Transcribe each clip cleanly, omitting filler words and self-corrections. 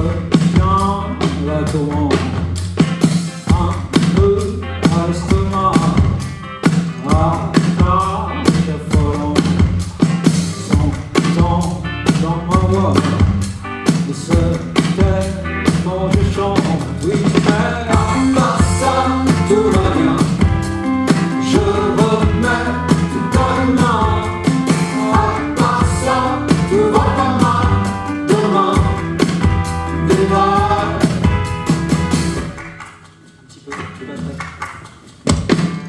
retiens la tourmente, un peu à l'estomac, à ta folle, s'entend dans ma voix, et ce tellement je chante, oui, mais à part ça, tout va bien, je remets tout à demain, à part ça, tout va pas mal, demain, démarre.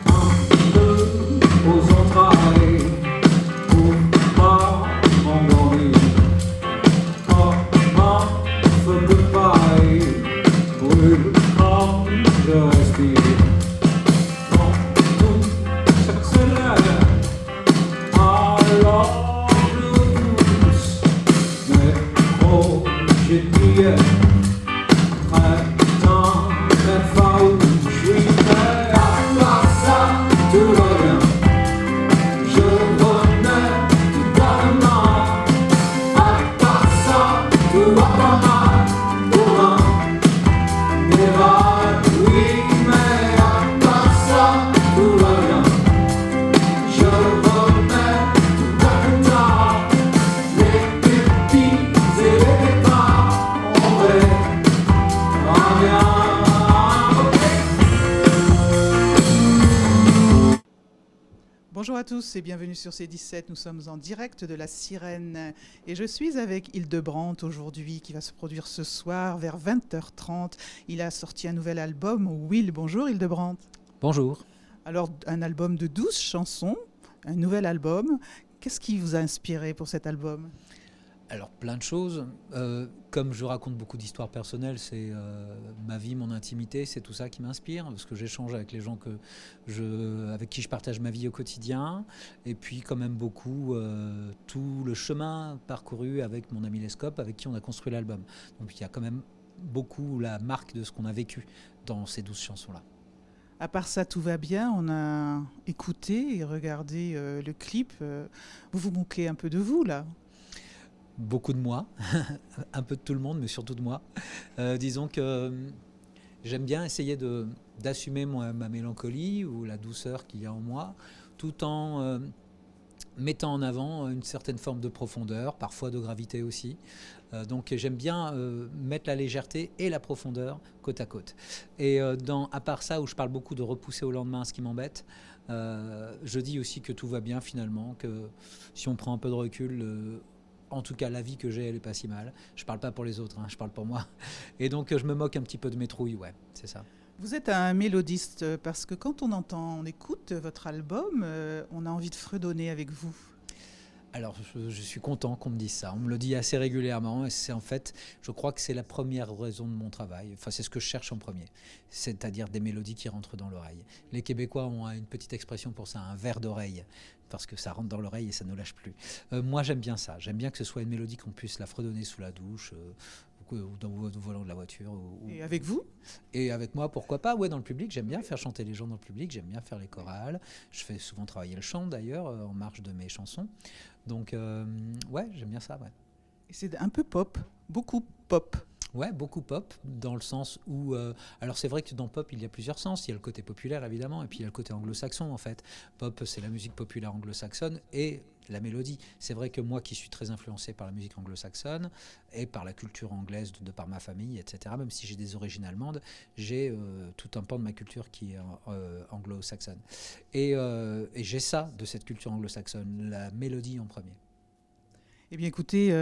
Un peu aux entrailles, pour pas m'endormir, comme un feu de paille, brûle quand je respire. Quand tout s'accélère, alors je pousse mes projets d'hier, printemps, mes farouches, oui, mais à part ça, tout va bien, je remets tout à demain, à part ça, tout va pas mal, demain, démarre, oui, mais à part ça, tout va bien, je remets tout à demain, les pépines et les départ, en vrai, rien. Bonjour à tous et bienvenue sur C17. Nous sommes en direct de la Sirène et je suis avec Hildebrandt aujourd'hui qui va se produire ce soir vers 20h30. Il a sorti un nouvel album, Will. Bonjour Hildebrandt. Bonjour. Alors un album de 12 chansons, un nouvel album. Qu'est-ce qui vous a inspiré pour cet album ? Alors plein de choses. Comme je raconte beaucoup d'histoires personnelles, c'est ma vie, mon intimité, c'est tout ça qui m'inspire, parce que j'échange avec les gens avec qui je partage ma vie au quotidien, et puis quand même beaucoup tout le chemin parcouru avec mon ami Lescope, avec qui on a construit l'album. Donc il y a quand même beaucoup la marque de ce qu'on a vécu dans ces 12 chansons-là. À part ça, tout va bien. On a écouté et regardé le clip. Vous vous moquez un peu de vous là ? Beaucoup de moi, un peu de tout le monde, mais surtout de moi. Disons que j'aime bien essayer d'assumer ma mélancolie ou la douceur qu'il y a en moi, tout en mettant en avant une certaine forme de profondeur, parfois de gravité aussi. Donc j'aime bien mettre la légèreté et la profondeur côte à côte. Et à part ça, où je parle beaucoup de repousser au lendemain ce qui m'embête, je dis aussi que tout va bien finalement, que si on prend un peu de recul, en tout cas, la vie que j'ai, elle est pas si mal. Je parle pas pour les autres, hein, je parle pour moi. Et donc, je me moque un petit peu de mes trouilles, ouais, c'est ça. Vous êtes un mélodiste parce que quand on écoute votre album, on a envie de fredonner avec vous. Alors, je suis content qu'on me dise ça. On me le dit assez régulièrement et c'est en fait, je crois que c'est la première raison de mon travail. Enfin, c'est ce que je cherche en premier, c'est-à-dire des mélodies qui rentrent dans l'oreille. Les Québécois ont une petite expression pour ça, un verre d'oreille, parce que ça rentre dans l'oreille et ça ne lâche plus. Moi, j'aime bien ça. J'aime bien que ce soit une mélodie qu'on puisse la fredonner sous la douche, ou dans le volant de la voiture. Et avec vous ? Et avec moi, pourquoi pas. Ouais, dans le public, j'aime bien faire chanter les gens dans le public, j'aime bien faire les chorales. Je fais souvent travailler le chant, d'ailleurs, en marge de mes chansons. Donc, ouais, j'aime bien ça, ouais. Et c'est un peu pop, beaucoup pop. Ouais, beaucoup pop, dans le sens où... alors c'est vrai que dans pop, il y a plusieurs sens. Il y a le côté populaire, évidemment, et puis il y a le côté anglo-saxon, en fait. Pop, c'est la musique populaire anglo-saxonne et la mélodie. C'est vrai que moi, qui suis très influencé par la musique anglo-saxonne et par la culture anglaise de par ma famille, etc., même si j'ai des origines allemandes, j'ai tout un pan de ma culture qui est anglo-saxonne. Et j'ai ça, de cette culture anglo-saxonne, la mélodie en premier. Eh bien écoutez,